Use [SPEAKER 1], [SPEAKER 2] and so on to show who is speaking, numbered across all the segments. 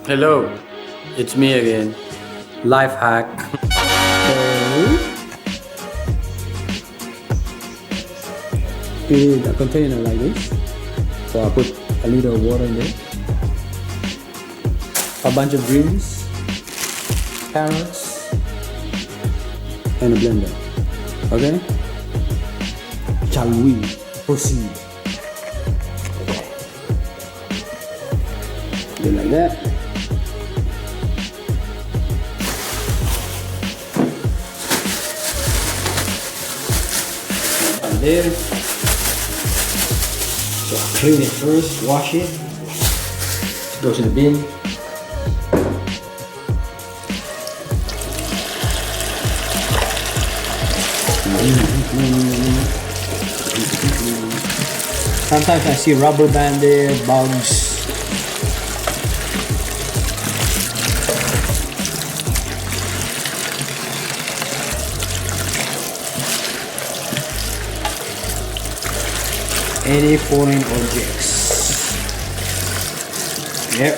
[SPEAKER 1] Hello, it's me again. Life hack.
[SPEAKER 2] You need a container like this. So I put a little water in there. A bunch of greens, carrots, and a blender. Okay? Shall we proceed? Do it like that. And there. So I'll clean it first, wash it. It goes in the bin. Sometimes I see rubber band there, bugs. Any foreign objects. Yep.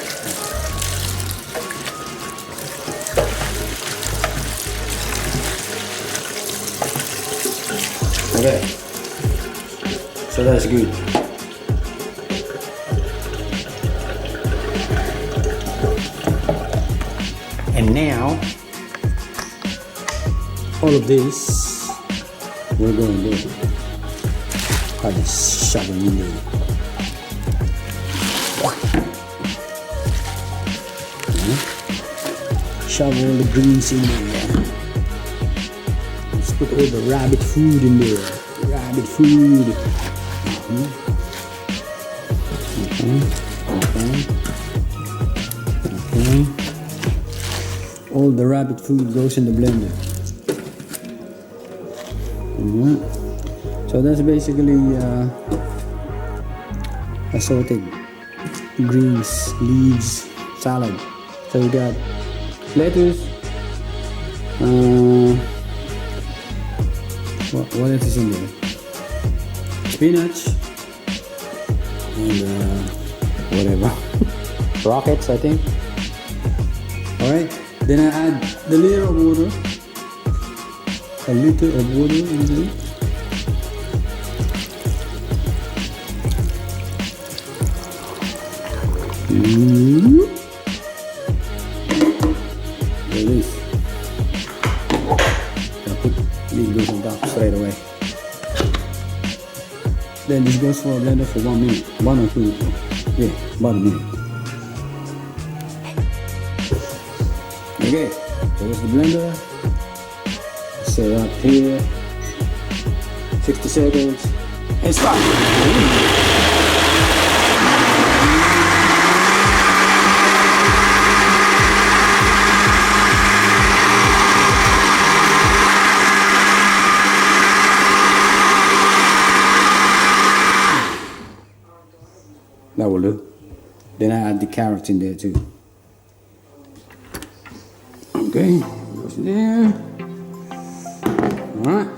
[SPEAKER 2] Okay. So that's good. And now, all of this, we're going to do. I just shove it in there. Shove all the greens in there. Let's put all the rabbit food in there. Rabbit food. Okay. All the rabbit food goes in the blender. So that's basically assorted greens, leaves, salad. So we got lettuce. What else is in there? Spinach and whatever. Rockets, I think. Alright, then I add the liter of water. A liter of water in there. There it is. I put these goes on top straight away. Then this goes for a blender for 1 minute. 1 or 2. Yeah, about a minute. Okay, so there's the blender. Set it up here. 60 seconds. And start. That will do. Then I add the carrots in there too. Okay, goes there. Alright.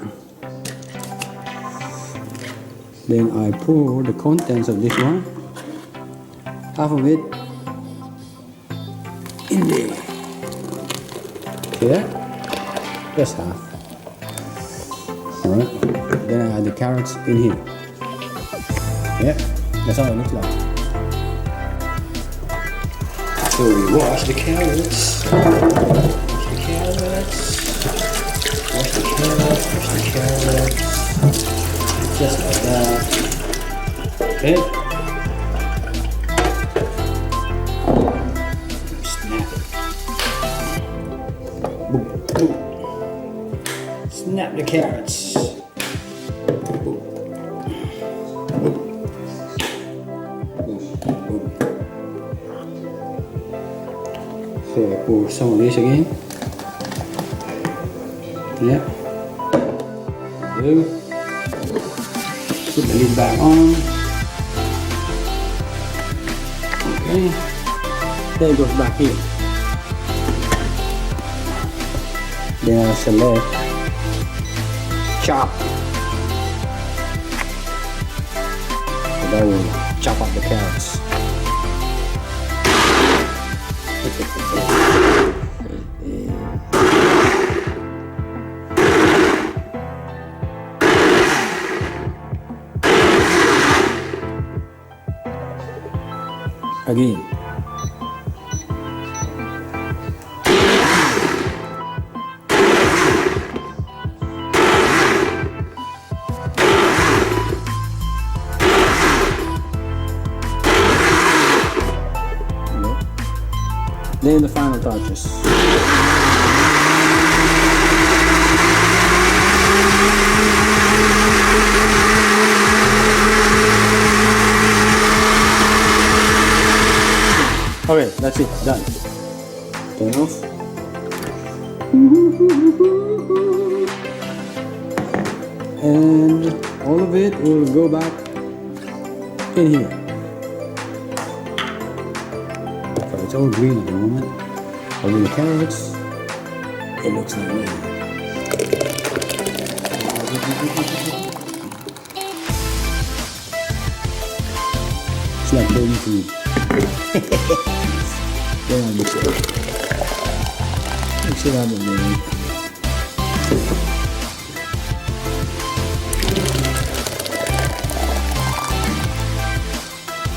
[SPEAKER 2] Then I pour the contents of this one, half of it, in there. Yeah? Just half. Alright. Then I add the carrots in here. Yeah, that's how it looks like. So we wash the carrots. Wash the carrots. Wash the carrots. Wash the carrots. Just like that. Okay. Snap it. Boom, boom. Snap the carrots. Boom. Boom. So I pour some of this again. Yeah. Do. Put the lid back on. Okay. Then it goes back here. Then I select chop. So that will chop up the carrots. Again. Then the final touches. Okay, that's it. Done. Turn off. And all of it will go back in here. So it's all green at the moment. Only the carrots, it looks like that. It's like baby food. Then I'll mix it up. Mix it up a bit.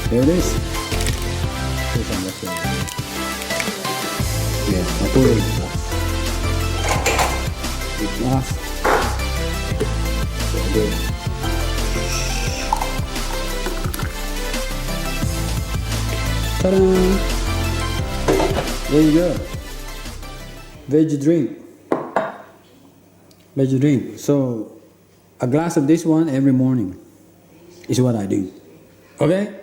[SPEAKER 2] There it is. Here's some leftover. Yeah, I'll put it in the glass. So good. Ta-da! There you go. Veggie drink. Veggie drink. So, a glass of this one every morning is what I do. Okay?